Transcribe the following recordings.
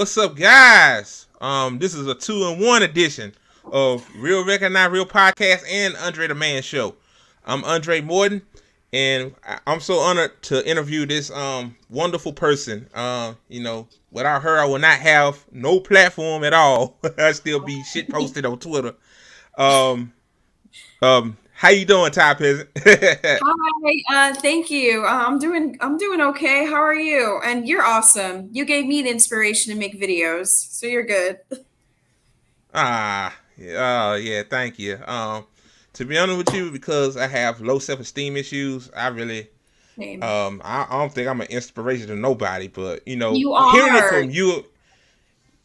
What's up, guys? This is a 2-in-1 edition of Real Recognize Real Podcast and Andre the Man Show. I'm Andre Morton, and I'm so honored to interview this wonderful person. Without her, I would not have no platform at all. I'd still be shit posted on Twitter. Um, how you doing, Ty Peasant? Hi, thank you. I'm doing okay. How are you? And you're awesome. You gave me the inspiration to make videos, so you're good. Yeah, thank you. To be honest with you, because I have low self-esteem issues, I really Same. I don't think I'm an inspiration to nobody, but You hearing it are. from you,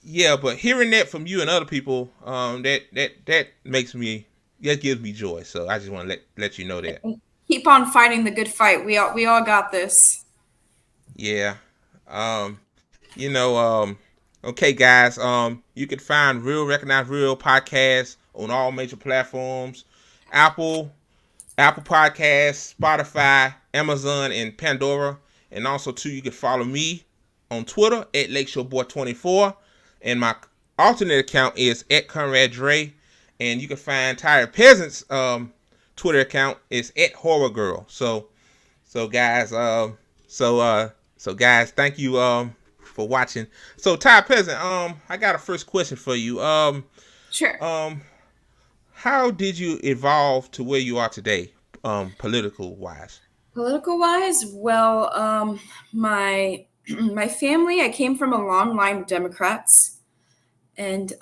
yeah, but hearing that from you and other people, that makes me, that gives me joy. So I just want to let you know that. Keep on fighting the good fight. We all got this. Yeah. Um, you know, um, okay, guys. You can find Real Recognize Real podcast on all major platforms: Apple, Apple Podcasts, Spotify, Amazon, and Pandora. And also, too, you can follow me on Twitter at LakeshoreBoy24. And my alternate account is at Conrad Dre. And you can find Tired Peasants' Twitter account is at Horror Girl. So guys, so guys, thank you for watching. So Tired Peasant, I got a first question for you. Sure. Um, how did you evolve to where you are today, political wise? Political wise, well, my my family, I came from a long line of Democrats, and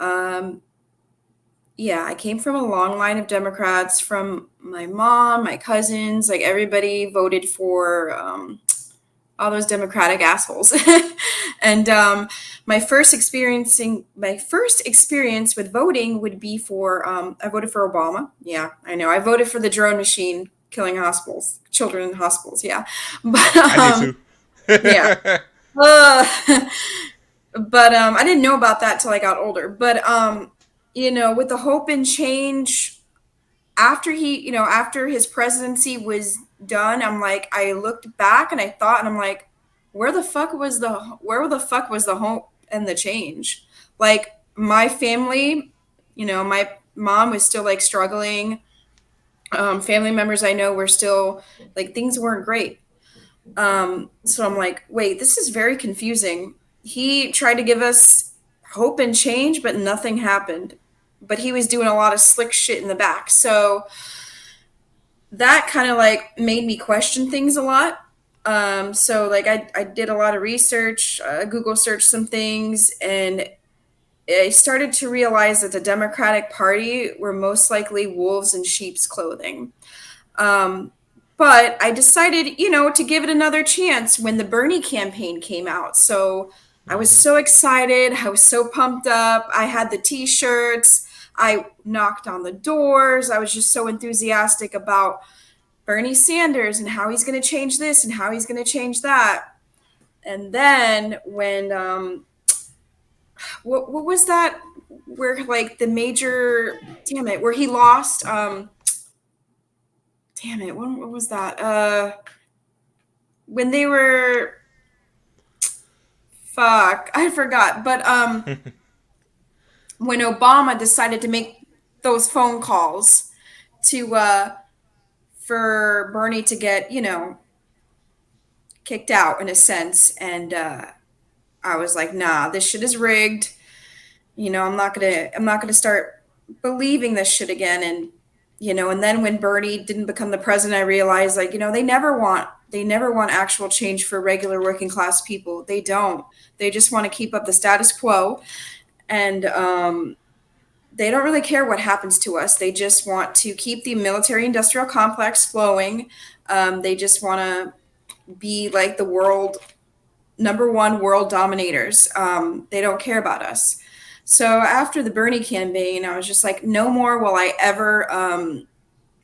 yeah, I came from a long line of Democrats from my mom, my cousins, like everybody voted for all those Democratic assholes. And my first experience with voting would be for I voted for Obama. Yeah, I know. I voted for the drone machine killing hospitals, children in hospitals. Yeah, but I did too. yeah. Uh, but I didn't know about that till I got older. But with the hope and change after after his presidency was done, I'm like, I looked back and I thought, and I'm like, where the fuck was the hope and the change? Like my family, my mom was still like struggling. Family members I know were still like things weren't great. So I'm like, wait, this is very confusing. He tried to give us hope and change, but nothing happened. But he was doing a lot of slick shit in the back. So that kind of like made me question things a lot. So like I did a lot of research, Google searched some things, and I started to realize that the Democratic Party were most likely wolves in sheep's clothing. Um, but I decided, to give it another chance when the Bernie campaign came out. So I was Hmm. so excited. I was so pumped up. I had the t shirts. I knocked on the doors. I was just so enthusiastic about Bernie Sanders and how he's going to change this and how he's going to change that. And then when, what was that? Where like the major, damn it, where he lost, damn it, what was that? When they were fuck, I forgot. But when Obama decided to make those phone calls to for Bernie to get, kicked out in a sense, and I was like, nah, this shit is rigged. I'm not gonna start believing this shit again. And and then when Bernie didn't become the president, I realized, like, they never want actual change for regular working class people. They don't. They just want to keep up the status quo, and they don't really care what happens to us. They just want to keep the military industrial complex flowing. They just want to be like the world number one world dominators. They don't care about us. So after the Bernie campaign, I was just like, no more will I ever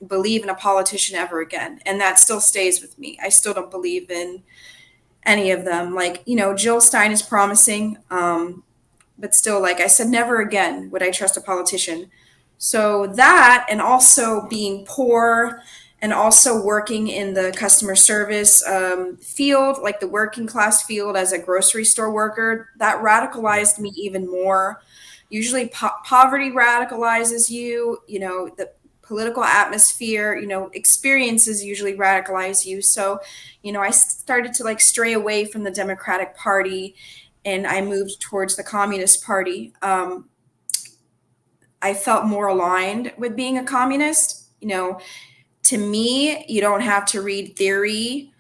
believe in a politician ever again. And that still stays with me. I still don't believe in any of them. Like, Jill Stein is promising, but still, like I said, never again would I trust a politician. So that, and also being poor and also working in the customer service field, like the working class field as a grocery store worker, that Yeah. radicalized me even more. Usually, poverty radicalizes you, the political atmosphere, experiences usually radicalize you. So, I started to like stray away from the Democratic Party and I moved towards the Communist Party. I felt more aligned with being a communist. To me, you don't have to read theory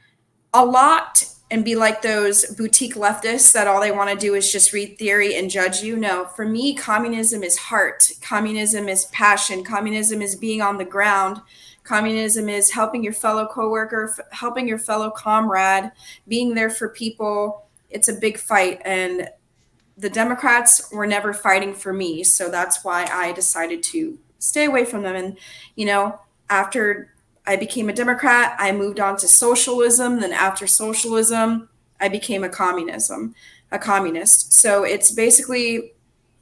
a lot and be like those boutique leftists that all they want to do is just read theory and judge you. No, for me, communism is heart. Communism is passion. Communism is being on the ground. Communism is helping your fellow coworker, helping your fellow comrade, being there for people. It's a big fight. And the Democrats were never fighting for me. So that's why I decided to stay away from them. And, after I became a Democrat, I moved on to socialism. Then after socialism, I became a communist. So it's basically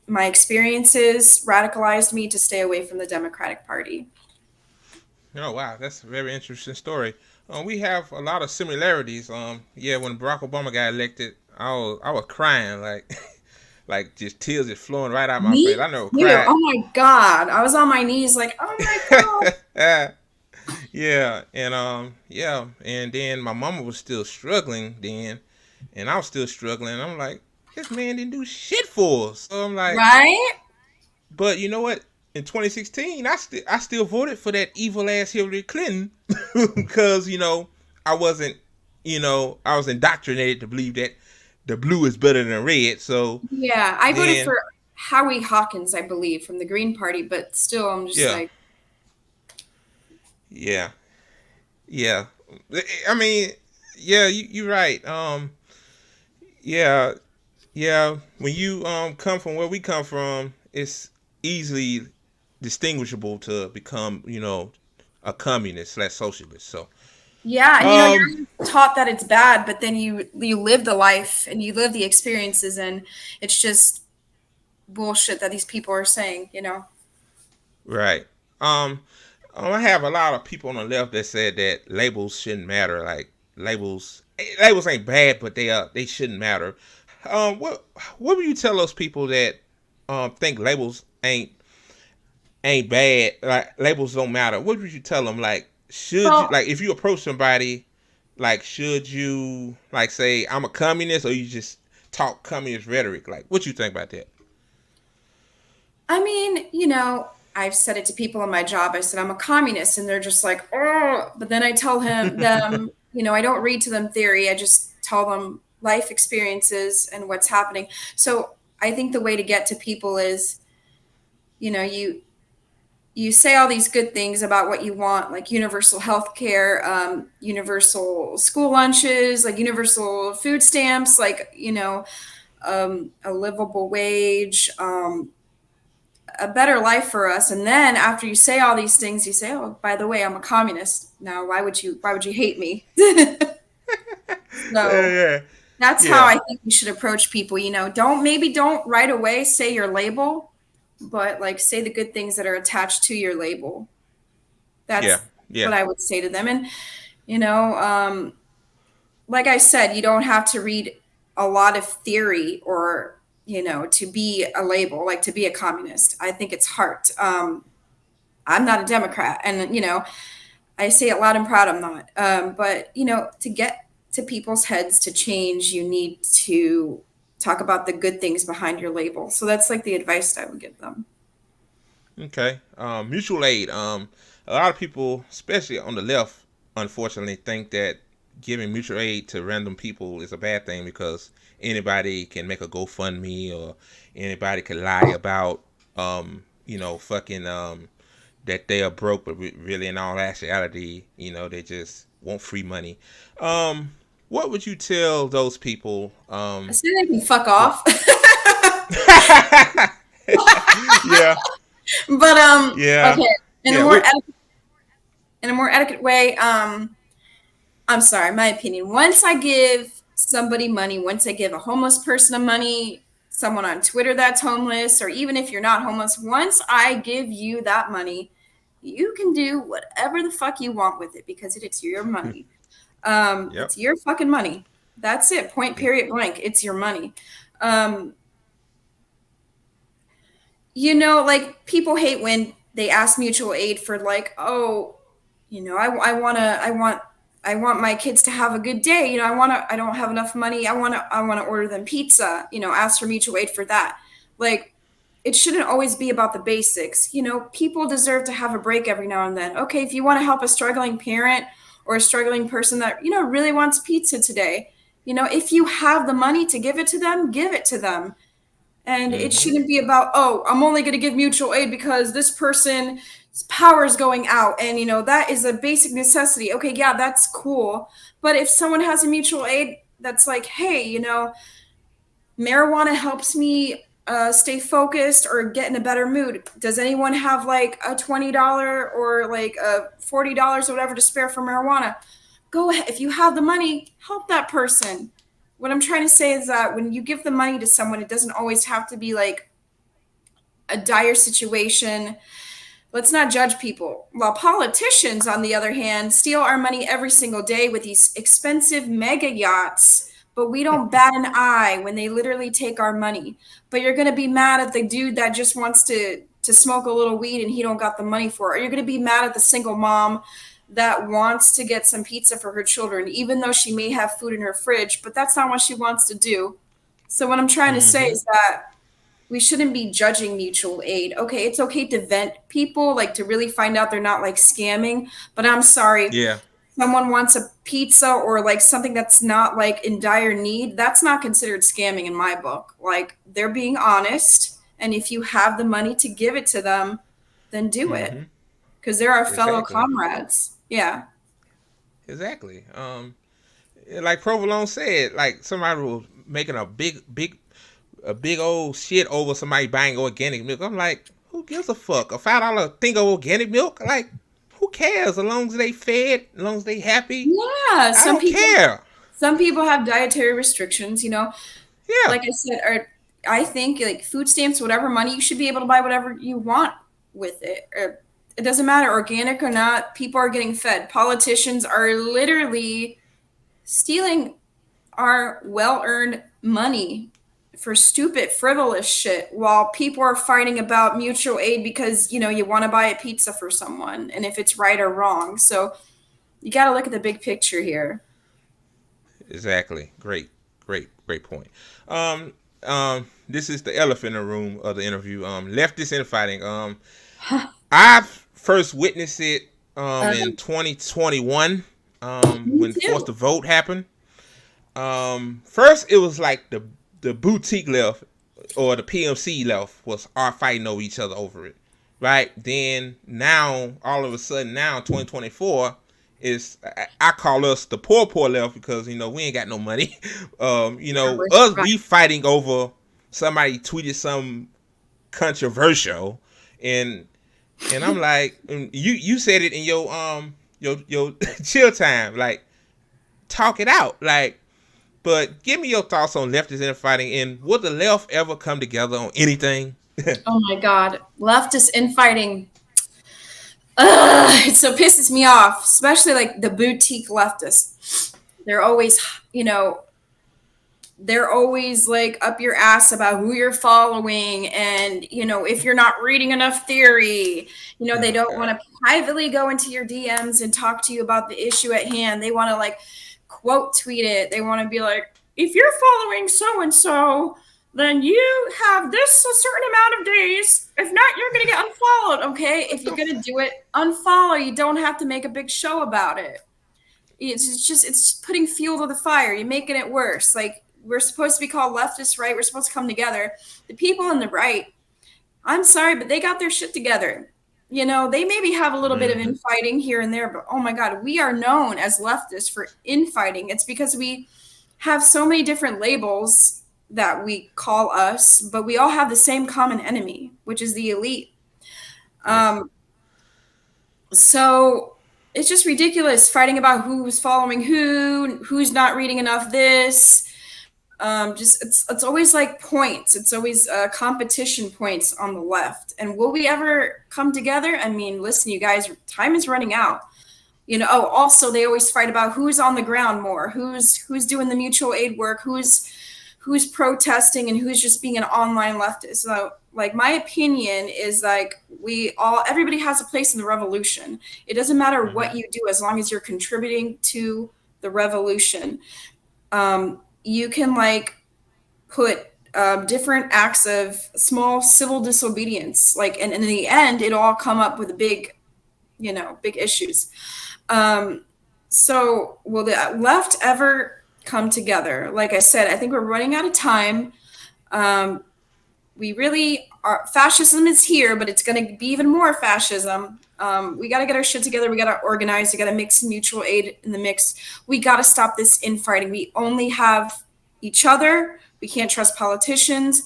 my experiences radicalized me to stay away from the Democratic Party. Oh wow, that's a very interesting story. We have a lot of similarities. Yeah, when Barack Obama got elected, I was crying like like just tears just flowing right out my face. Me I never too. cried. Oh my God. I was on my knees like, oh my God. Yeah, and yeah, and then my mama was still struggling then, and I was still struggling. I'm like, this man didn't do shit for us. So I'm like, Right? but you know what? In 2016, I still voted for that evil ass Hillary Clinton because I wasn't, I was indoctrinated to believe that the blue is better than red. So Yeah. I voted then, for Howie Hawkins, I believe, from the Green Party, but still, I'm just yeah, like, yeah, yeah. I mean, yeah, you're right. Yeah, yeah. When you come from where we come from, it's easily distinguishable to become, a communist slash socialist. So, yeah, and um, you're taught that it's bad, but then you live the life and you live the experiences, and it's just bullshit that these people are saying. right. Um, I have a lot of people on the left that said that labels shouldn't matter. Like labels ain't bad, but they shouldn't matter. What would you tell those people that think labels ain't bad? Like labels don't matter. What would you tell them? Like should you Well, like if you approach somebody, like should you like say I'm a communist or you just talk communist rhetoric? Like what you think about that? I mean, I've said it to people in my job. I said I'm a communist, and they're just like, oh. But then I tell them, I don't read to them theory. I just tell them life experiences and what's happening. So I think the way to get to people is, you say all these good things about what you want, like universal health care, universal school lunches, like universal food stamps, like, a livable wage, a better life for us. And then after you say all these things, you say, oh, by the way, I'm a communist. Now, why would you hate me? Yeah, So yeah, that's how yeah, I think you should approach people. Don't right away say your label, but like say the good things that are attached to your label. yeah, That's yeah, what I would say to them. And, you know, um, like I said, you don't have to read a lot of theory or, to be a label, like to be a communist. I think it's heart. I'm not a Democrat. And, I say it loud and proud, I'm not. But, to get to people's heads to change, you need to talk about the good things behind your label. So that's like the advice I would give them. okay. Mutual aid. A lot of people, especially on the left, unfortunately, think that giving mutual aid to random people is a bad thing because anybody can make a GoFundMe or anybody can lie about, fucking that they are broke, but really in all actuality, they just want free money. Um, what would you tell those people? I say they can fuck off. Yeah, But yeah, okay, in a yeah. more What? eti- in a more etiquette way, I'm sorry, my opinion. Once I give somebody money, once I give a homeless person money, someone on Twitter that's homeless, or even if you're not homeless, once I give you that money, you can do whatever the fuck you want with it because it's your money. Yep. It's your fucking money. That's it. Point, period, blank. It's your money. Um, like people hate when they ask mutual aid for like, oh, I want my kids to have a good day. I don't have enough money. I want to order them pizza. Ask for mutual aid for that. Like, it shouldn't always be about the basics. People deserve to have a break every now and then. Okay, if you want to help a struggling parent or a struggling person that really wants pizza today, if you have the money to give it to them, give it to them. And it Mm-hmm. shouldn't be about, oh, I'm only going to give mutual aid because this person's power is going out. And, that is a basic necessity. Okay, yeah, that's cool. But if someone has a mutual aid that's like, hey, marijuana helps me stay focused or get in a better mood. Does anyone have like a $20 or like a $40 or whatever to spare for marijuana? Go ahead. If you have the money, help that person. What I'm trying to say is that when you give the money to someone, it doesn't always have to be like a dire situation. Let's not judge people. While politicians, on the other hand, steal our money every single day with these expensive mega yachts, but we don't bat an eye when they literally take our money. But you're going to be mad at the dude that just wants to smoke a little weed and he don't got the money for it. Or you're going to be mad at the single mom that wants to get some pizza for her children, even though she may have food in her fridge, but that's not what she wants to do. So what I'm trying to say Mm-hmm. is that we shouldn't be judging mutual aid. Okay, it's okay to vent people, like to really find out they're not like scamming, but I'm sorry. Yeah. Someone wants a pizza or like something that's not like in dire need, that's not considered scamming in my book. Like they're being honest, and if you have the money to give it to them, then do it Mm-hmm. because they're our fellow Exactly. comrades. Yeah. Exactly. Like Provolone said, like somebody was making a big old shit over somebody buying organic milk. I'm like, who gives a fuck? A $5 thing of organic milk? Like, who cares? As long as they fed, as long as they happy, Yeah, I don't care. some people have dietary restrictions, Yeah. like I said, or I think like food stamps, whatever money, you should be able to buy whatever you want with it. Or it doesn't matter, organic or not, people are getting fed. Politicians are literally stealing our well earned money for stupid, frivolous shit while people are fighting about mutual aid because, you want to buy a pizza for someone and if it's right or wrong. So you got to look at the big picture here. Exactly. Great point. This is the elephant in the room of the interview. Leftist infighting. I've first witnessed it in 2021 Me when Forced too. to Vote happened. First it was like the boutique left or the PMC left was are fighting over each other over it, right? Then now all of a sudden now 2024 is I call us the poor left because we ain't got no money. Us Right. we fighting over somebody tweeted some controversial and I'm like you said it in your chill time like talk it out like but give me your thoughts on leftist infighting and will the left ever come together on anything? Oh my God. Leftist infighting. Ugh, it so pisses me off, especially like the boutique leftists. They're always, you know, they're always like up your ass about who you're following and if you're not reading enough theory, they Oh don't want God. to privately go into your DMs and talk to you about the issue at hand. They want to like quote tweet it. They want to be like, if you're following so and so, then you have this a certain amount of days. If not, you're going to get unfollowed. Okay, What if the you're going to do it, unfollow. You don't have to make a big show about it. It's putting fuel to the fire. You're making it worse. Like, we're supposed to be called leftists, right? We're supposed to come together. The people on the right, I'm sorry, but they got their shit together. They maybe have a little bit of Mm-hmm. infighting here and there, but oh my God, we are known as leftists for infighting. It's because we have so many different labels that we call us, but we all have the same common enemy, which is the elite. Yes. Um, so it's just ridiculous fighting about who's following who's not reading enough this. Just it's always like points. It's always competition points on the left. And will we ever come together? I mean, listen, you guys, time is running out. Oh, also they always fight about who's on the ground more, who's doing the mutual aid work, who's protesting, and who's just being an online leftist. So, like, my opinion is like everybody has a place in the revolution. It doesn't matter Mm-hmm. what you do as long as you're contributing to the revolution. You can like put different acts of small civil disobedience, like, and in the end, it'll all come up with big issues. Um, so, will the left ever come together? Like I said, I think we're running out of time. Um, we really are. Fascism is here, but it's going to be even more fascism. We got to get our shit together. We got to organize. We got to mix mutual aid in the mix. We got to stop this infighting. We only have each other. We can't trust politicians.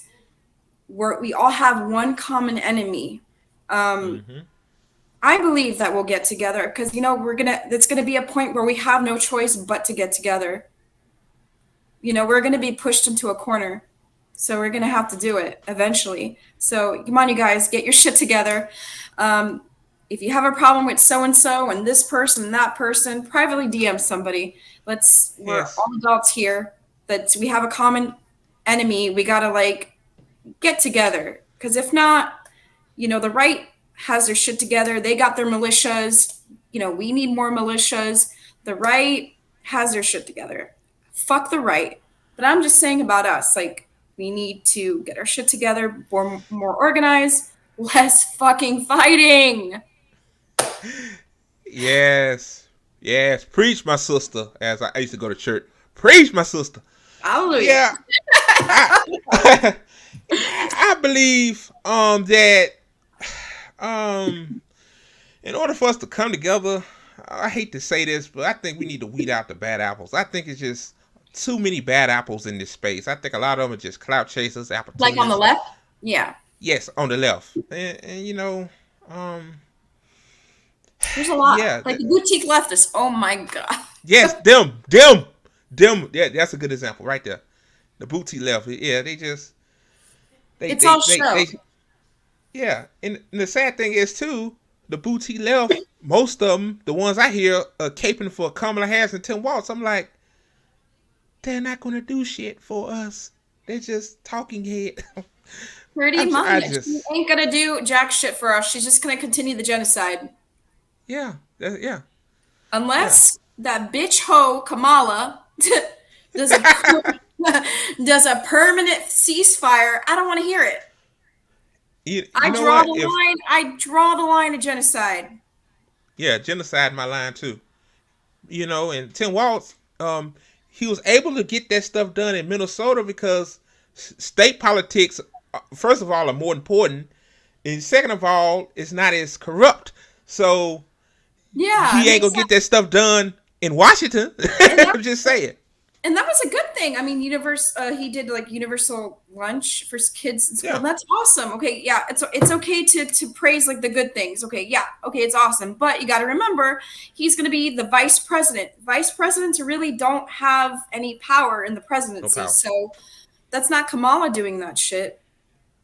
We all have one common enemy. Um, Mm-hmm. I believe that we'll get together because it's gonna be a point where we have no choice but to get together. We're gonna be pushed into a corner, so we're gonna have to do it eventually. So come on, you guys, get your shit together. Um, if you have a problem with so and so and this person and that person, privately DM somebody. We're Yes. all adults here. That we have a common enemy. We gotta like get together because if not, the right has their shit together. They got their militias. We need more militias. The right has their shit together. Fuck the right. But I'm just saying about us. Like, we need to get our shit together, more organized, less fucking fighting. Yes. Yes. Preach, my sister. As I used to go to church. Preach, my sister. Hallelujah. Yeah. I I believe that um in order for us to come together, I hate to say this, but I think we need to weed out the bad apples. I think it's just too many bad apples in this space. I think a lot of them are just clout chasers, Like on the opportunists. left? Yeah. Yes, on the left, and um, There's a lot. yeah, Like the boutique leftists. Oh my God. yes, them. Yeah, that's a good example right there. The booty left. Yeah, they just they It's they all they show. they yeah. And the sad thing is too, the booty left. Most of them, the ones I hear, are caping for Kamala Harris and Tim Walz. I'm like, they're not gonna do shit for us. They're just talking head. Pretty I much. She just ain't gonna do jack shit for us. She's just gonna continue the genocide. yeah, yeah, yeah. Unless that bitch hoe Kamala does a does a permanent ceasefire, I don't want to hear it. You I know draw what? the If line. I draw the line of genocide. yeah, genocide my line too. And Tim Walz, he was able to get that stuff done in Minnesota because state politics, first of all, are more important, and second of all, it's not as corrupt. So Yeah, it he ain't makes gonna get sense. that stuff done in Washington. And that I'm just saying. and that was a good thing. I mean, he did like universal lunch for kids in school, Yeah, and that's awesome. Okay, yeah, it's okay to praise like the good things. Okay, yeah, okay, it's awesome, but you got to remember he's going to be the vice president. Vice presidents really don't have any power in the no presidency, power. so that's not Kamala doing that shit.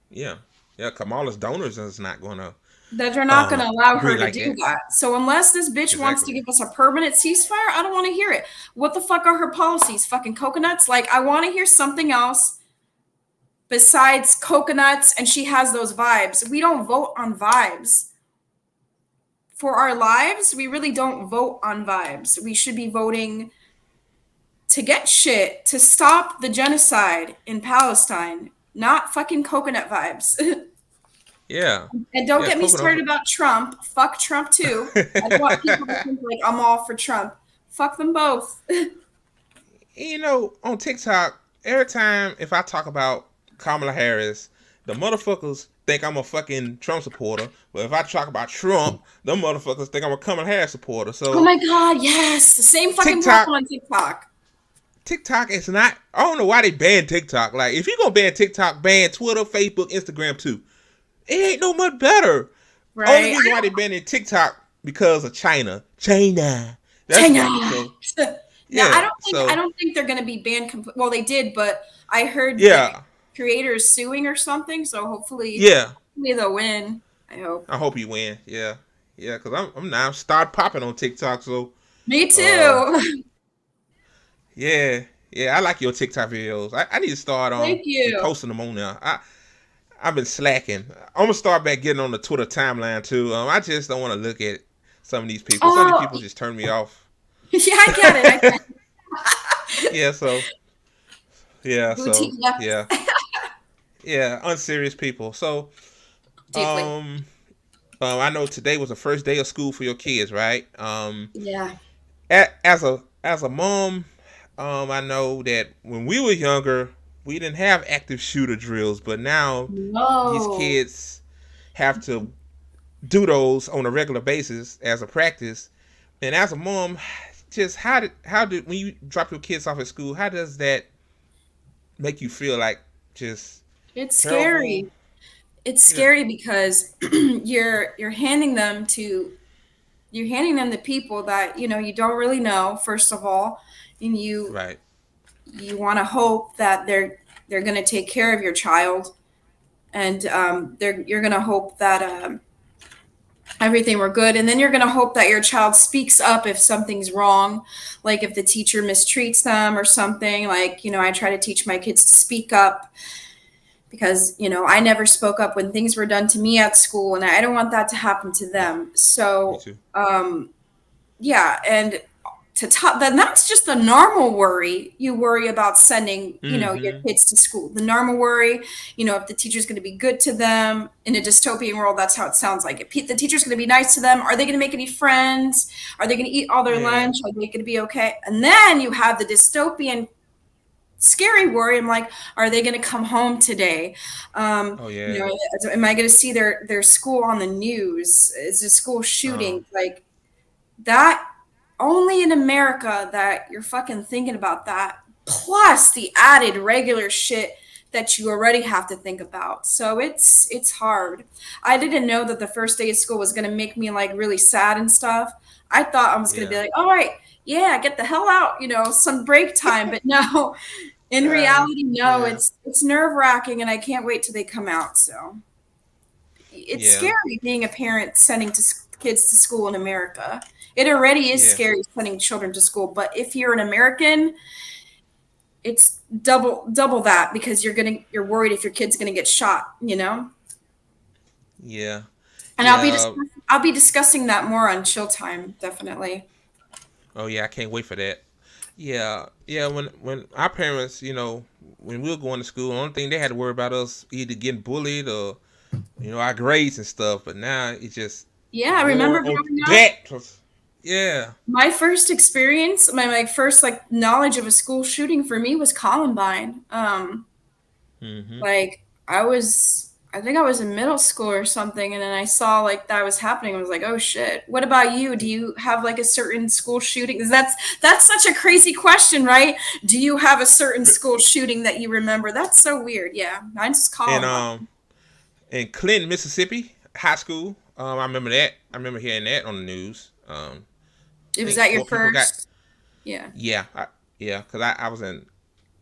Yeah, yeah. Kamala's donors is not gonna That they're not going to allow her green to like do that. that. So unless this bitch wants to Exactly. give us a permanent ceasefire, I don't want to hear it. What the fuck are her policies? Fucking coconuts? Like, I want to hear something else besides coconuts, and she has those vibes. We don't vote on vibes. For our lives, we really don't vote on vibes. We should be voting to get shit, to stop the genocide in Palestine, not fucking coconut vibes. Yeah, And don't yeah. get me started Coconut. about Trump. Fuck Trump too. I don't want people to think like I'm all for Trump. Fuck them both. On TikTok, every time if I talk about Kamala Harris, the motherfuckers think I'm a fucking Trump supporter. But if I talk about Trump, the motherfuckers think I'm a Kamala Harris supporter. Oh So my God, yes. The same fucking TikTok, problem on TikTok. TikTok is not. I don't know why they banned TikTok. Like, if you gonna ban TikTok, ban Twitter, Facebook, Instagram too. It ain't no much better. Only Right? reason why they banned TikTok because of China. China. That's China. why. So Yeah, Yeah. I So don't think they're going to be banned. Well, they did, but I heard the yeah, creators suing or something. So yeah. hopefully they'll win. I hope. I hope you win. Yeah, yeah. Cause I'm now start popping on TikTok. So Me uh, too. yeah, yeah. I like your TikTok videos. I need to start Thank you. reposting them on there. I've been slacking. I'm gonna start back getting on the Twitter timeline too. I just don't want to look at some of these people. Some of these Oh, people just turn me off. yeah, I get it. I get it. Yeah. Boutique, Yeah, yes. yeah. Unserious people. So Deeply. um, I know today was the first day of school for your kids, right? Yeah. As a mom, I know that when we were younger, we didn't have active shooter drills, but now these No. kids have to do those on a regular basis as a practice. And as a mom, just how did when you drop your kids off at school, how does that make you feel? Like just It's terrible? scary. It's Yeah, scary because you're handing them to people that you don't really know, first of all, and right. you want to hope that they're going to take care of your child, and you're going to hope that everything were good, and then you're going to hope that your child speaks up if something's wrong, like if the teacher mistreats them or something. Like, I try to teach my kids to speak up because I never spoke up when things were done to me at school, and I don't want that to happen to Yeah, them. me So too. yeah, and to top then that's just the normal worry. You worry about sending your Mm-hmm. kids to school. The normal worry, if the teacher's going to be good to them. In a dystopian world, that's how it sounds like. If the teacher's going to be nice to them, are they going to make any friends? Are they going to eat all their Yeah. lunch? Are they going to be okay? And then you have the dystopian scary worry. I'm like, are they going to come home today? Oh yeah. Am I going to see their school on the news? Is a school Um. shooting? Like that, only in America that you're fucking thinking about that, plus the added regular shit that you already have to think about. So it's hard. I didn't know that the first day of school was going to make me like really sad and stuff. I thought I was going to be Yeah. like, all right, yeah, get the hell out, some break time. But no, in Uh. reality, no, Yeah. it's nerve wracking, and I can't wait till they come out. So it's Yeah. scary being a parent sending kids to school in America. It already is Yeah. scary sending children to school, but if you're an American, it's double that because you're worried if your kid's gonna get shot. Yeah. And Yeah. I'll be discussing that more on Chill Time, definitely. Oh yeah. I can't wait for that. Yeah. Yeah. When our parents, when we were going to school, the only thing they had to worry about us either getting bullied or our grades and stuff. But now it's just Yeah, I remember more on growing up. that. Yeah. My first experience, my first like knowledge of a school shooting for me was Columbine. Mm-hmm. Like I think I was in middle school or something, and then I saw like that was happening. I was like, oh shit. What about you? Do you have like a certain school shooting? 'Cause that's such a crazy question, right? Do you have a certain school shooting that you remember? That's so weird. Yeah, mine's And Columbine. in Clinton, Mississippi, high school. I remember that. I remember hearing that on the news. I It was think that your four people got. first? Yeah. Yeah, yeah, because I was in.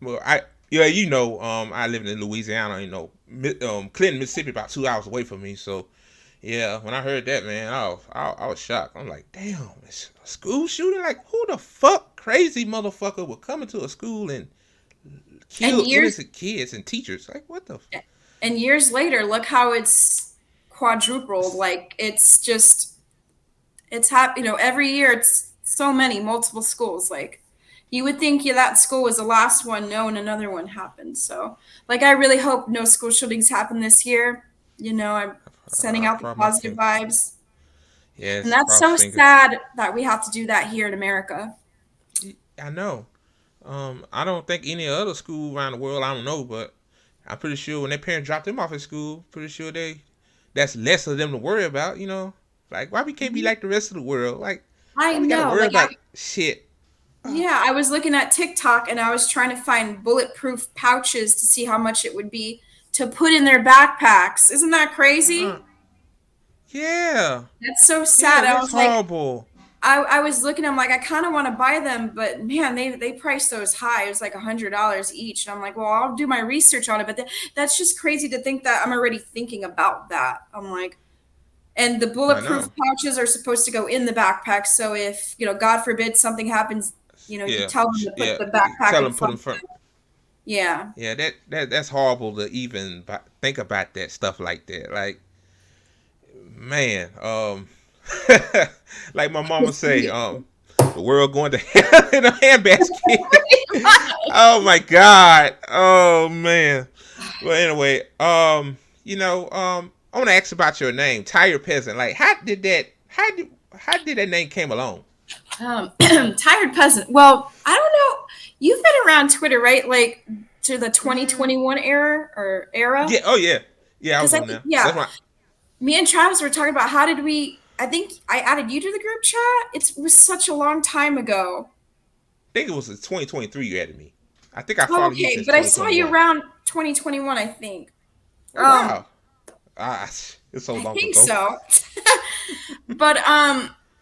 Well, I live in Louisiana. Clinton, Mississippi, about 2 hours away from me. So, yeah, when I heard that, man, I was shocked. I'm like, damn, it's a school shooting. Like, who the fuck, crazy motherfucker, would come into a school and And kill years innocent kids and teachers? Like, what the? and years later, look how it's quadrupled. Like every year it's so many multiple schools. Like you would think, yeah, that school was the last one. No, and another one happened. So like I really hope no school shootings happen this year. I'm sending I out the promise my positive finger. vibes. And Yes, that's cross so fingers. sad that we have to do that here in America. I know. I don't think any other school around the world. I don't know, but I'm pretty sure when their parents drop them off at school, pretty sure that's less of them to worry about. Like why we can't be like the rest of the world? Like I why we gotta know. worry Like about shit? yeah, I was looking at TikTok and I was trying to find bulletproof pouches to see how much it would be to put in their backpacks. Isn't that Uh, crazy? yeah, That's so yeah, sad. I that's was like, horrible. I was looking, I'm like, I kind of want to buy them, but man, they price those high. It was like $100 each. And I'm like, well, I'll do my research on it. But that's just crazy to think that I'm already thinking about that. I'm like, and the I bulletproof know. pouches are supposed to go in the backpack. So if, God forbid something happens, you Yeah, tell them to put yeah. the backpack Tell in them put them front. front. Yeah. Yeah, that's horrible to even think about that stuff like that. Like, man, like my mama say, the world going to hell in a handbasket. Oh my god. Oh man. Well, anyway, I want to ask about your name, Tired Peasant. Like, how did that name came along? Tired peasant. Well, I don't know. You've been around Twitter, right? Like to the Mm, 2021 era. yeah. Oh yeah. Yeah, I Because was I on think, there. yeah, That's why. me and Travis were talking about how did we. I think I added you to the group chat. It was such a long time ago. I think it was in 2023 you added me. I think I Oh, followed you okay, since but I saw you 2021. around 2021. I think. Oh Um, wow. Ah, it's so I long think ago. so. But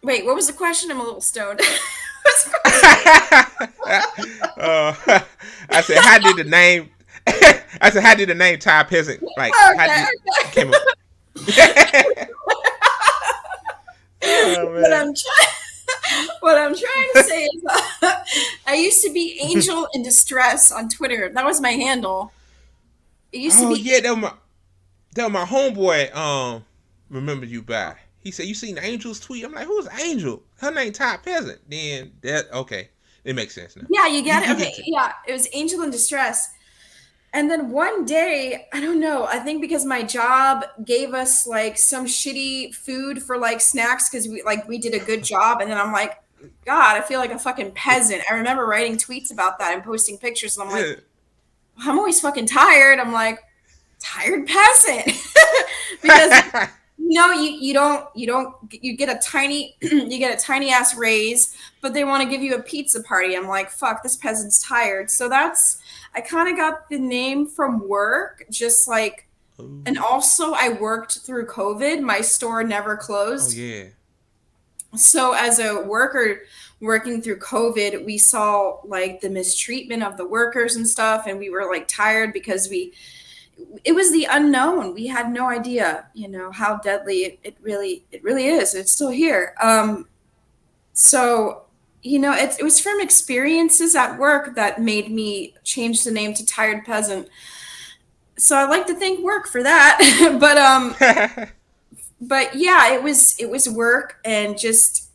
wait, what was the question? I'm a little stoned. What's the question? I said, how did the name? I said, how did the name Ty Peasant? Like, how Okay, did it okay. came? Oh What man. I'm what I'm trying to say is I used to be Angel in Distress on Twitter. That was my handle. It used to Oh be yeah, that was my homeboy. Remember you by? He said you seen Angel's tweet. I'm like, who's Angel? Her name Ty Peasant. Then that okay, it makes sense now. yeah, you You get it. you Okay, get to, yeah, it was Angel in Distress. And then one day, I don't know, I think because my job gave us like some shitty food for like snacks because we did a good job. And then I'm like, God, I feel like a fucking peasant. I remember writing tweets about that and posting pictures, and I'm like, I'm always fucking tired. I'm like, tired peasant. Because you get a tiny you get a tiny ass raise, but they want to give you a pizza party. I'm like, fuck, this peasant's tired. So that's I kind of got the name from work, just like, and Ooh. also I worked through COVID. My store never Oh closed. yeah. So as a worker working through COVID, we saw like the mistreatment of the workers and stuff, and we were like tired because it was the unknown. We had no idea, how deadly it really is. It's still here. So it was from experiences at work that made me change the name to Tired Peasant. So I like to thank work for that. But yeah, it was work and just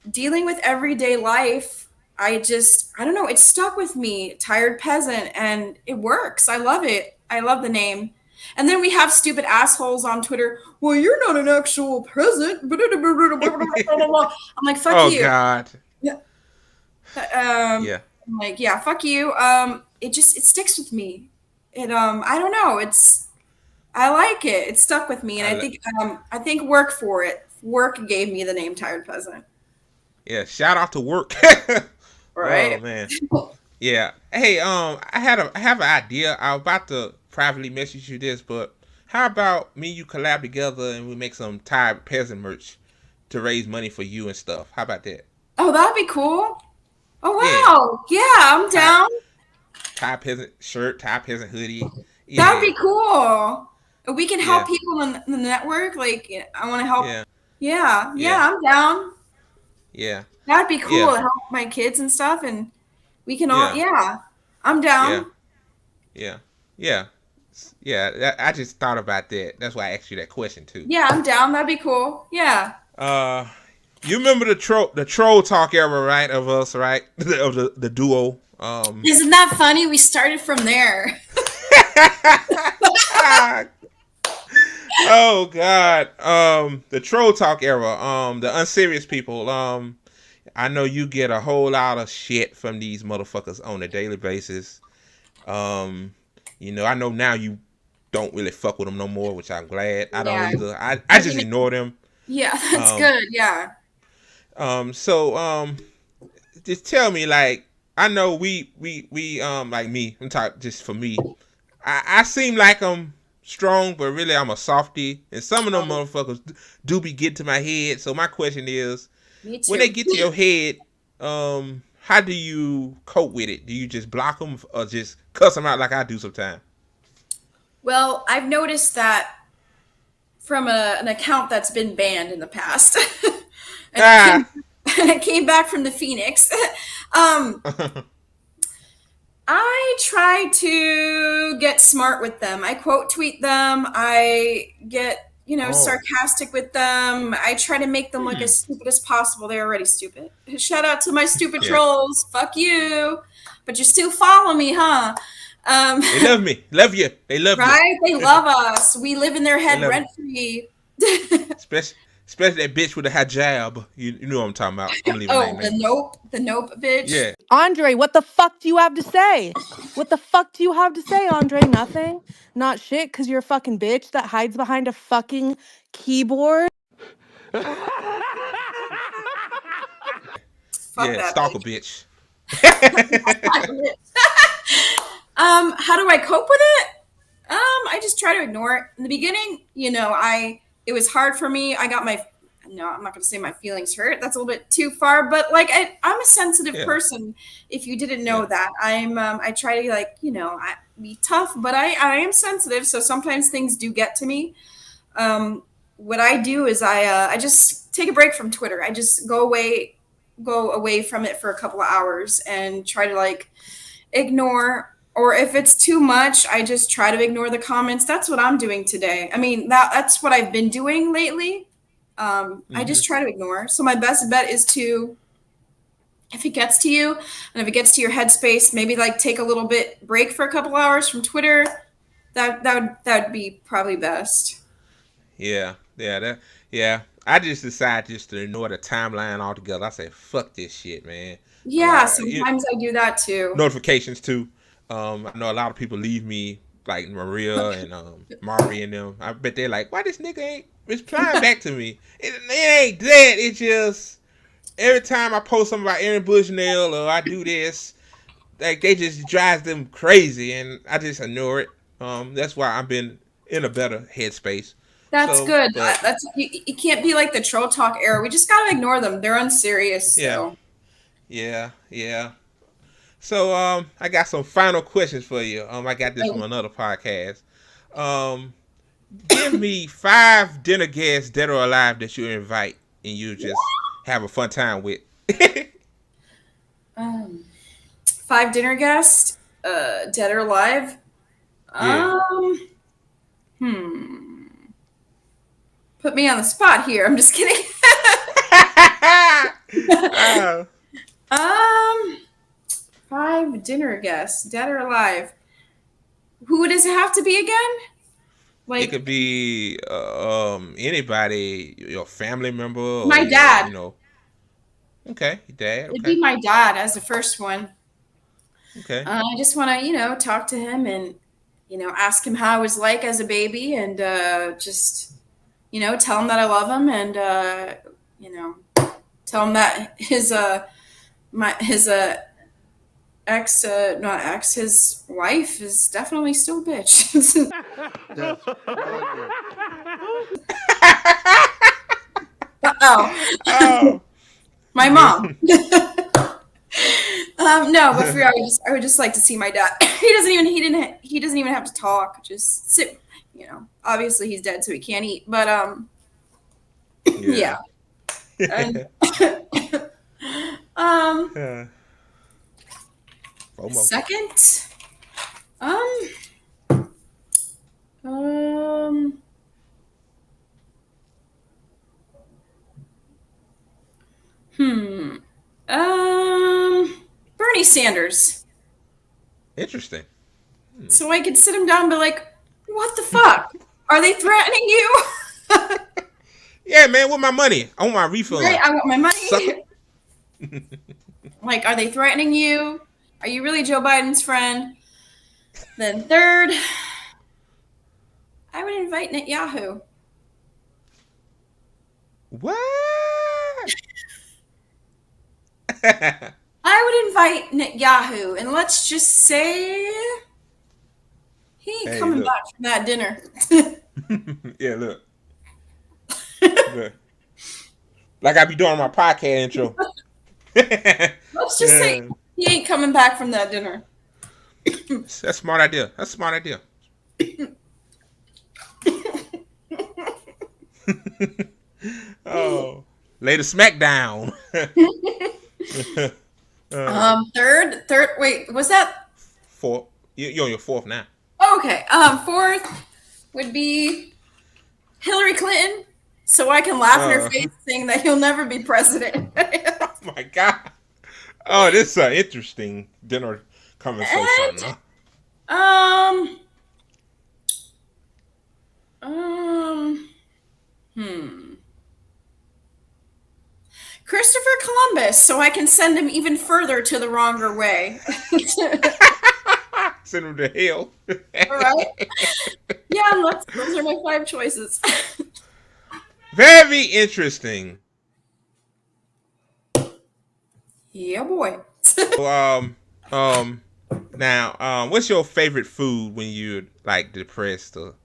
dealing with everyday life. I don't know, it stuck with me, Tired Peasant, and it works. I love it. I love the name. And then we have stupid assholes on Twitter. Well, you're not an actual peasant. I'm like, fuck Oh you. God. Yeah. Um, Yeah. I'm like, yeah, fuck you. It sticks with me. I don't know. I like it. It stuck with me, and I I lo- think work for it. Work gave me the name Tired Peasant. yeah. Shout out to work. Oh Right? man. Yeah. Hey, I have an idea. I was about to privately message you this, but how about me and you collab together and we make some Tired Peasant merch to raise money for you and stuff? How about that? Oh, that'd be cool. Oh Yeah. wow. Yeah, I'm Tie down. tie peasant shirt, tie peasant hoodie. That'd Yeah. be cool. We can help Yeah. people in the network. Like, I want to help. Yeah. Yeah, Yeah. yeah, I'm down. Yeah. That'd be cool Yeah. to help my kids and stuff, and we can all. Yeah. Yeah, I'm Yeah. down. Yeah. Yeah. Yeah. I just thought about that. That's why I asked you that question too. Yeah, I'm down. That'd be cool. Yeah. Uh you remember the troll talk era, right? Of us, right? Of the duo. Isn't that funny? We started from there. Oh God. The troll talk era. The unserious people. I know you get a whole lot of shit from these motherfuckers on a daily basis. Um, I know now you don't really fuck with them no more, which I'm glad. I don't Yeah. either. I I just think. ignore them. Yeah, that's Um, good. Yeah. so just tell me, like, I know we like me. I'm talking just for me. I seem like I'm strong, but really I'm a softie, and some of them motherfuckers do be getting to my head. So my question is, Me when they too. get to your head, how do you cope with it? Do you just block them or just cuss them out like I do sometimes? Well, I've noticed that from an account that's been banned in the past, and it came Ah. and it came back from the Phoenix. um, I try to get smart with them. I quote tweet them. I get, Oh. sarcastic with them. I try to make them look Hmm. as stupid as possible. They're already stupid. Shout out to my stupid Yeah. trolls. Fuck you. But you still follow me, huh? Um, They love me. Love you. They love you. right? They love us. We live in their They head love me. rent free. Especially that bitch with the hijab. You know what I'm talking about. I'm leaving name Oh, nameless. the nope, bitch. Yeah. Andre, what the fuck do you have to say? What the fuck do you have to say, Andre? Nothing? Not shit, because you're a fucking bitch that hides behind a fucking keyboard? Fuck Yeah. that Stalker bitch. bitch. How do I cope with it? I just try to ignore it. In the beginning, it was hard for me. I got my no, I'm not gonna say my feelings hurt. That's a little bit too far, but like I'm a sensitive Yeah. person. If you didn't know Yeah. that, I try to be tough, but I am sensitive, so sometimes things do get to me. Um, what I do is I just take a break from Twitter. I just go away from it for a couple of hours and try to like ignore, or if it's too much, I just try to ignore the comments. That's what I'm doing today. I mean, that's what I've been doing lately. I Mm-hmm. just try to ignore. So my best bet is to, if it gets to you and if it gets to your headspace, maybe like take a little bit break for a couple hours from Twitter. That would be probably best. Yeah. Yeah. Yeah. I just decided just to ignore the timeline altogether. I said, "Fuck this shit, man." Yeah, sometimes I do that too. Notifications too. I know a lot of people leave me like Maria and Mari and them. I bet they're like, "Why this nigga ain't replying back to me?" It ain't that. It just every time I post something about Aaron Bushnell or I do this, like they just drives them crazy, and I just ignore it. That's why I've been in a better headspace. That's So, good. but That's you can't be like the troll talk era. We just gotta ignore them. They're unserious. yeah, So yeah, yeah. So, I got some final questions for you. I got this from another podcast. Um, Give me 5 dinner guests dead or alive that you invite and you just have a fun time with. um, 5 dinner guests, dead or alive. Yeah. Um, hmm. Put me on the spot here. I'm just kidding. uh, um, 5 dinner guests, dead or alive. Who does it have to be again? it could Like be anybody, your family member or my your, dad. okay, your dad, It'd okay, be my dad as the first one. okay, I just want to, talk to him and, ask him how it was like as a baby and just, tell him that I love him and, you know, tell him that his ex, not ex, his wife is definitely still a bitch. Oh, oh, my good. mom. No, but for real, I would just like to see my dad. He doesn't even have to talk. Just sit. Obviously he's dead, so he can't eat. But yeah. Yeah. And um, FOMO. second, um, um, hmm, Bernie Sanders. Interesting. So I could sit him down and be like, "What the fuck? Are they threatening you?" Yeah, man, with my money? I want my Right? refund, I want my sucker. money. Like, are they threatening you? Are you really Joe Biden's friend? Then third, I would invite Netanyahu. What? I would invite Netanyahu, and let's just say he ain't Hey, coming look. back from that dinner. Yeah, look. Look. Like I be doing my podcast intro. Let's just say he ain't coming back from that dinner. That's a smart idea. That's a smart idea. Oh, lay the smack down. Third. Wait, was that? Fourth. You're on your fourth now. Okay. Fourth would be Hillary Clinton, so I can laugh in her face saying that he'll never be president. Oh my god. Oh, this is an interesting dinner conversation. And, Huh? um, hmm. Christopher Columbus, so I can send him even further to the wronger way. Send him to hell. All right. Yeah, those are my 5 choices. Very interesting. Yeah, boy. Now, what's your favorite food when you're like depressed or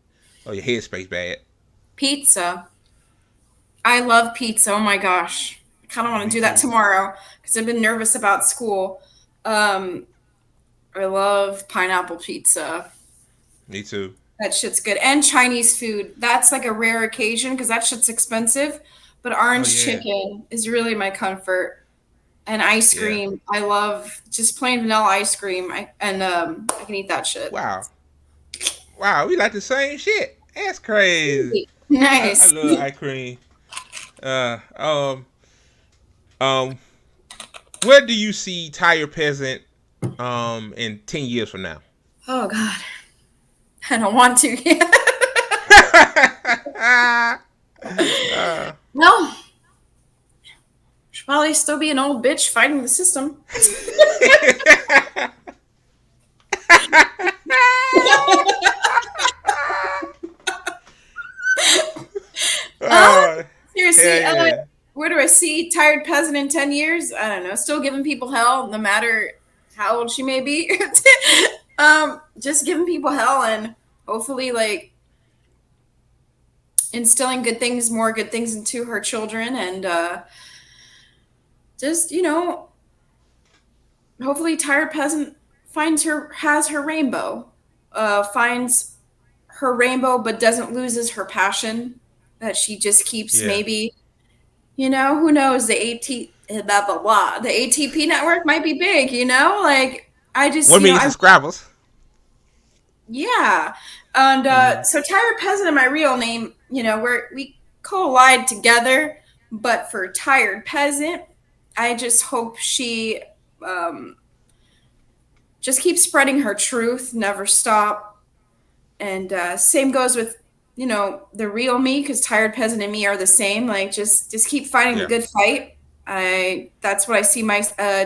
your headspace bad? Pizza. I love pizza. Oh my gosh. I kind of want to Me do that too. tomorrow because I've been nervous about school. I love pineapple pizza. Me too. That shit's good. And Chinese food. That's like a rare occasion because that shit's expensive. But Oh orange yeah. chicken is really my comfort. And ice Yeah. cream. I love just plain vanilla ice cream. I can eat that shit. Wow. Wow. We like the same shit. That's crazy. I Nice. love ice cream. Uh. Um. Um. Where do you see Tired Peasant in 10 years from now? Oh God. I don't want to. No. Should probably still be an old bitch fighting the system. Oh, Seriously, hell yeah. where do I see Tired Peasant in 10 years? I don't know. Still giving people hell, no matter how old she may be. Just giving people hell and hopefully, like, instilling more good things into her children. And just, hopefully Tired Peasant has her rainbow. Finds her rainbow, but doesn't loses her passion. That she just keeps Yeah. maybe, who knows? Blah blah blah. The ATP network might be big. Like I just, 1 million subscribers. yeah. And Mhm. so Tired Peasant and my real name, we collide together. But for Tired Peasant, I just hope she just keeps spreading her truth, never stop. And same goes with, the real me, because Tired Peasant and me are the same. Like, just keep fighting the Yeah. good fight. That's what I see my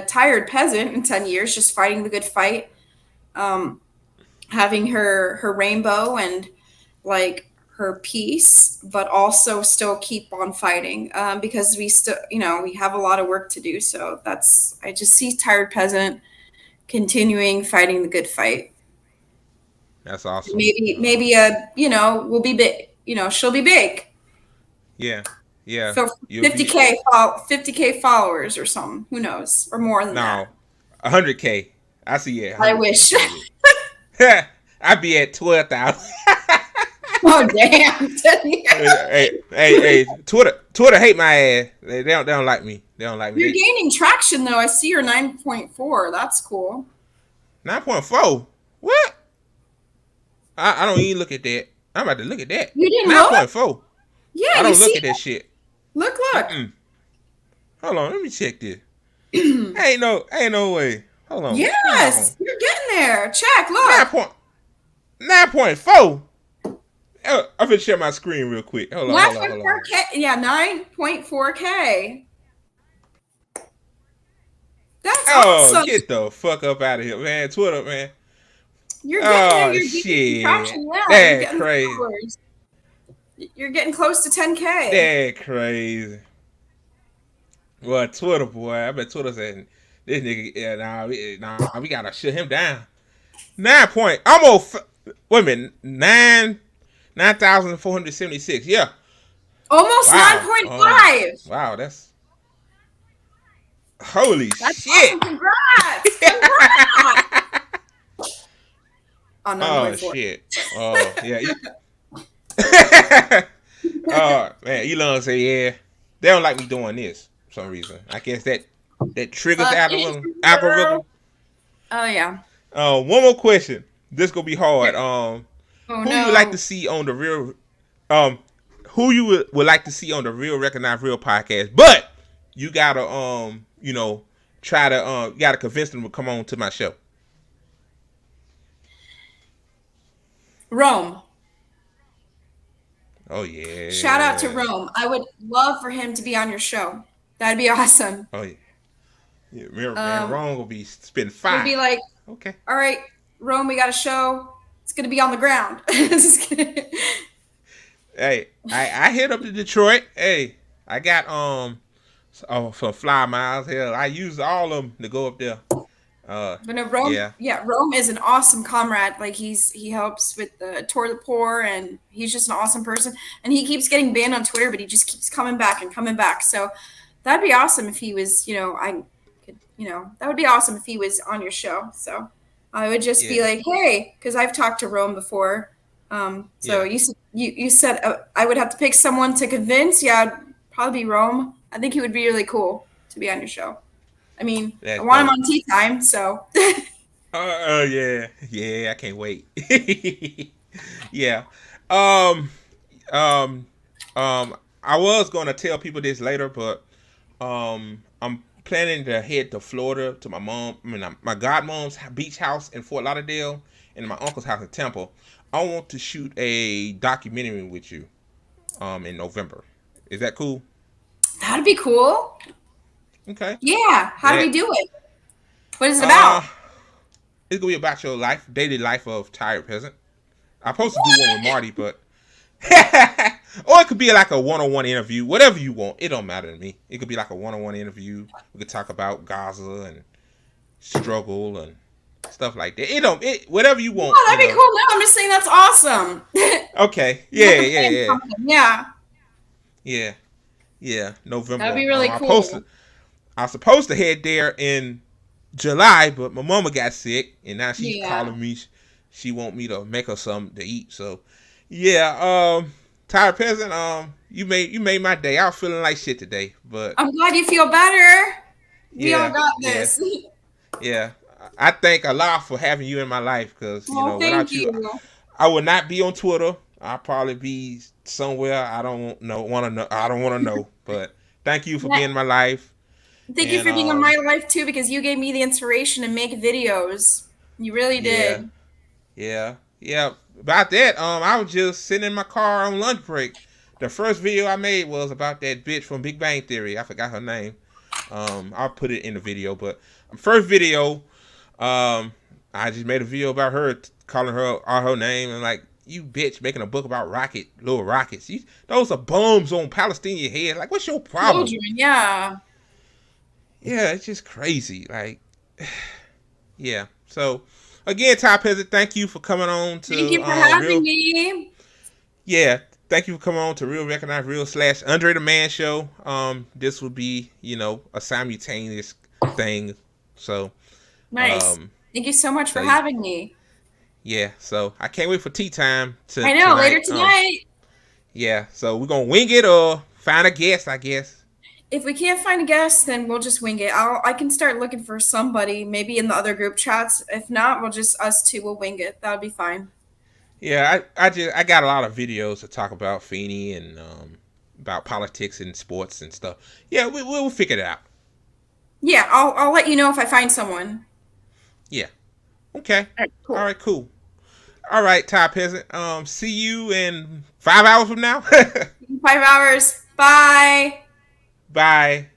Tired Peasant in 10 years, just fighting the good fight, having her rainbow and like her peace, but also still keep on fighting, because we still, we have a lot of work to do. So I just see Tired Peasant continuing fighting the good fight. That's awesome. Maybe we'll be big. She'll be big. Yeah. Yeah. So You'll be 50K followers or something. Who knows? Or more than that. no 100K. I see it. I 100K. wish. I'd be at 12,000. Oh damn. hey, Twitter hate my ass. They don't like me. They don't like me. You're gaining traction though. I see your 9.4. That's cool. 9.4. What? I don't even look at that. I'm about to look at that. You didn't look? 9.4. Yeah, I you don't look see at that shit. Look. Mm-mm. Hold on, let me check this. ain't no way. Hold on. Yes, you're getting there. Check. Look. 9.4. I'm gonna share my screen real quick. Hold on. 9.4K. Yeah, 9.4K. That's awesome. Get the fuck up out of here, man. Twitter, man. You're getting there. Oh You're shit. getting traction now. That's crazy. Followers. You're getting close to 10K. That's crazy. Well, Twitter, boy. I bet Twitter said this nigga. Yeah, we gotta shut him down. 9 point. Almost. Wait a minute. 9,476. Yeah. Almost Wow. 9.5. Wow. That's holy That's shit. awesome. Congrats. Congrats. On Oh 9.4. shit. Oh yeah. Man, Elon say yeah. They don't like me doing this for some reason. I guess that triggers the Fuck it, algorithm. girl. Oh, yeah. One more question. This gonna be hard. Oh, Who you would like to no. see on the real? Um, who you would like to see on the Real Recognize Real podcast? But you gotta try to you gotta convince them to come on to my show. Rome. Oh Shout out to yeah. Rome. I would love for him to be on your show. That'd be awesome. Oh yeah. Yeah, man, Um, wrong will be spin we'd five. be like, Okay. all right, Rome, we got a show. It's gonna be on the ground. Just kidding. Hey, I hit up to Detroit. Hey, I got some fly miles. Hell, I used all of them to go up there. But no, Rome, Yeah, yeah, Rome is an awesome comrade. Like he helps with the tour of the poor, and he's just an awesome person. And he keeps getting banned on Twitter, but he just keeps coming back and coming back. So that'd be awesome if he was, I could, that would be awesome if he was on your show. So I would just be yeah, like, hey, because I've talked to Rome before. So yeah. you said I would have to pick someone to convince. Yeah, it'd probably be Rome. I think he would be really cool to be on your show. I mean, I That's want him dope. on tea time, so Yeah, yeah. I can't wait. Yeah. Um, um, I was gonna tell people this later, but I'm planning to head to Florida to my mom. I mean, my godmom's beach house in Fort Lauderdale and my uncle's house in Temple. I want to shoot a documentary with you. In November. Is that cool? that'd be cool. Okay. Yeah, how do Yeah. we do it? What is it Uh, about? it's gonna be about your life, daily life of tired peasant. I'm supposed to do one with Marty, but or it could be like a one-on-one interview, whatever you want. It don't matter to me. It could be like a one-on-one interview. We could talk about Gaza and struggle and stuff like that. It don't. It whatever you want. Oh, that'd be cool. No, I'm just saying that's awesome. Okay. You Yeah. have to Yeah. plan Yeah. something. Yeah, Yeah. Yeah. that'd November. be really cool. I was supposed to head there in July, but my mama got sick, and now she's Yeah, calling me. She want me to make her something to eat. So, yeah, tired peasant. You made my day. I was feeling like shit today, but I'm glad you feel better. We all yeah, got yeah, this. yeah. I thank Allah for having you in my life, because Well, thank without you, you. I would not be on Twitter. I'll probably be somewhere I don't know, want to know. I don't want to know. But thank you for being in my life, Thank you and for being in my life too, because you gave me the inspiration to make videos. You really yeah. did. Yeah, yeah. About that, I was just sitting in my car on lunch break. The first video I made was about that bitch from Big Bang Theory. I forgot her name. I'll put it in the video. But first video, I just made a video about her, calling her out her name, and like, you bitch making a book about little rockets. Those are bombs on Palestinian head. Like, what's your problem? Children, yeah. Yeah, it's just crazy. Like, yeah. So again, Ty Peasant, thank you for coming on Thank to you for having Real. me. Yeah, thank you for coming on to Real Recognize Real / Andre the Man Show. This would be a simultaneous thing. So Nice. Thank you so much for so having me. yeah, so I can't wait for tea time I know, later tonight. tonight. Yeah, so we're gonna wing it or find a guest, I guess. If we can't find a guest, then we'll just wing it. I can start looking for somebody, maybe in the other group chats. If not, we'll just us two will wing it. That'll be fine. Yeah, I got a lot of videos to talk about Feeney and about politics and sports and stuff. Yeah, we'll figure it out. Yeah, I'll let you know if I find someone. Yeah. Okay. All right, All cool. right. Cool. All right, Ty Peasant. See you in 5 hours from now. 5 hours. Bye. Bye.